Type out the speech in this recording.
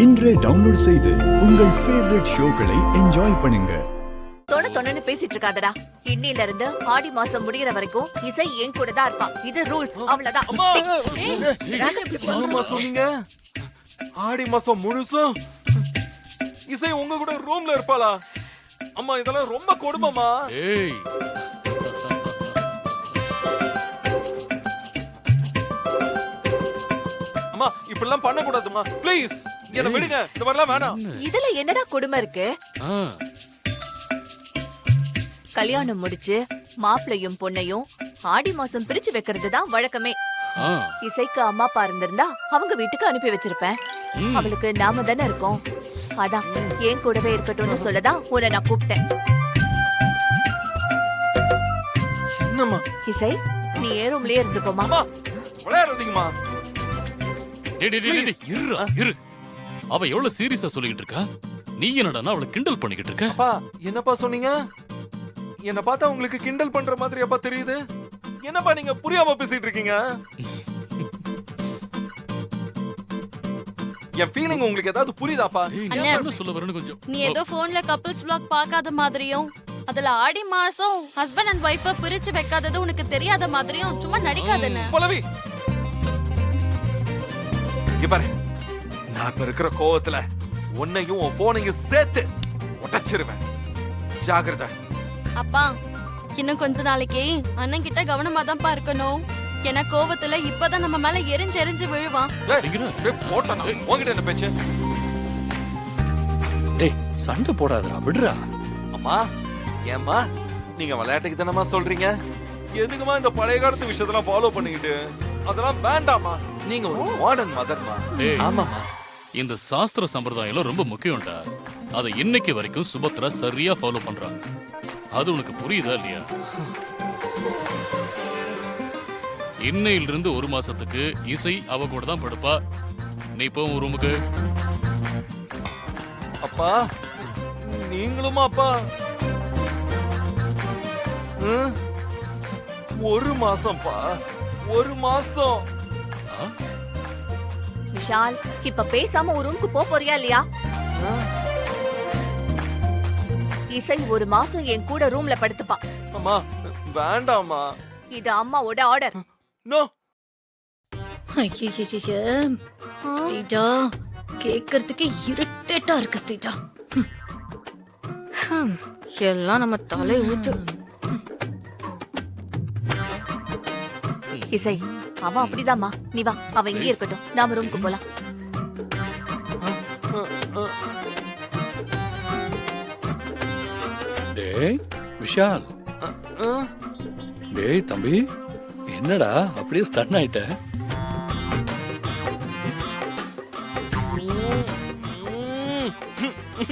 இன்றே டவுன்லோட் செய்து உங்கள் ஃபேவரட் ஷோக்களை என்ஜாய் பண்ணுங்க. தொண்ணு பேசிட்டு இருக்காதடா. இன்னில இருந்து ஆடி மாசம் முடியற வரைக்கும் இசை என் கூட தான் இருப்பா. இது ரூல்ஸ், அவ்வளவுதான். சொன்னீங்க ஆடி மாசம் முழுசும் இசை உங்க கூட ரூம்ல இருப்பாளா? அம்மா இதெல்லாம் ரொம்ப கொடுமைமா. அம்மா இப்படிலாம் பண்ண கூடாதுமா, ப்ளீஸ் என்ன விடுங்க. இந்த மாதிரிலாம் வேணாம். இதுல என்னடா கொடுமை இருக்கு? கல்யாணம் முடிச்சு மாப்பிளையும் பொண்ணையும் ஆடி மாசம் பிரிச்சு வைக்கிறது தான் வழக்கமே. இசைக்கு அம்மா அப்பா இருந்திருந்தா அவங்க வீட்டுக்கு அனுப்பி வச்சிருப்பேன். அவளுக்கு நாம தானே இருக்கோம். அதான் ஏன் கூடவே இருக்கட்டும்னு சொல்லதான் உன்னை நான் கூப்பிட்டேன். என்னம்மா இசை, நீ ஏன் ரூம்லயே இருந்துக்கோமா. விளையாடுறீங்கம்மா. இரு. அவ எவ்வளவு சீரியஸா சொல்லிட்டு இருக்கா, நீ என்னடா அவளை கிண்டல் பண்ணிக்கிட்டு இருக்க? அப்பா என்னப்பா சொன்னீங்க? என்ன பார்த்தா உங்களுக்கு கிண்டல் பண்ற மாதிரி அப்பா தெரியுது. என்னப்பா நீங்க புரியாம பேசிட்டு இருக்கீங்க? என் ஃபீலிங் உங்களுக்கு ஏதாவது புரியுதாப்பா? சொல்ல வரணும் கொஞ்சம். நீ ஏதோ போன்ல கப்பிள்ஸ் vlog பார்க்காத மாதிரியும், அதுல ஆடி மாசம் ஹஸ்பண்ட் அண்ட் வைஃப பிரிச்சு வைக்காதது உனக்கு தெரியாத மாதிரியும் சும்மா நடிக்காதன்னு. பலவி இங்க பாரு, நான் இப்ப இருக்கிற கோவத்துல உன்னையும் உன் போனையும் சேர்த்து உடைச்சிருவேன். ஜாகிரதை. அப்பா இன்னும் கொஞ்ச நாளைக்கு அண்ணன் கிட்ட கவனமா தான் இருக்கணும். ஏன்னா கோவத்துல இப்பதான் நம்ம மேல எரிஞ்சு விழுவான். உங்ககிட்ட என்ன பேச்சு? டேய் சண்டை போடாதடா, விடுறா. அம்மா ஏம்மா நீங்க விளையாட்டுக்கு தானமா சொல்றீங்க? எதுக்குமா இந்த பழைய காலத்து விஷயத்தெல்லாம் ஃபாலோ பண்ணிக்கிட்டு? அதெல்லாம் வேண்டாமா. நீங்க ஒரு மாடர்ன் மதர்மா. ஆமாமா. இந்த சாஸ்திர சம்பிரதாயம் ரொம்ப முக்கியம்டா. அதை இன்னைக்கு வரைக்கும் சுபத்ரா சரியா ஃபாலோ பண்றாங்க. அது உனக்கு புரியுதா இல்லையா? இன்னையிலிருந்து ஒரு மாசத்துக்கு இசை அவ கூட தான் படுப்பா. நீ போ உன் ரூமுக்கு. அப்பா நீங்களுமா? அப்பா ஒரு மாசம்ப்பா, ஒரு மாசம். விஷால், இப்ப பேசாம ஒரு ரூமுக்கு போறியா இல்லையா? இசை ஒரு மாசம் என் கூட ரூம்ல படுத்துப்பா. அம்மா வேண்டாமா. இது அம்மாவோட ஆர்டர். நோ. ஸ்டீஜா கேக்குறதுக்கு இரிட்டேட்டா இருக்கு. ஸ்டீஜா எல்லாம் நம்ம தலை ஊத்து. இசை, அவன் அப்படிதாம்மா. நீ வா, அவன் இங்கே இருக்கட்டும். நாம ரூமுக்கு போலாம். டேய் விஷால். டேய் தம்பி, என்னடா அப்படியே ஸ்டன் ஆயிட்ட?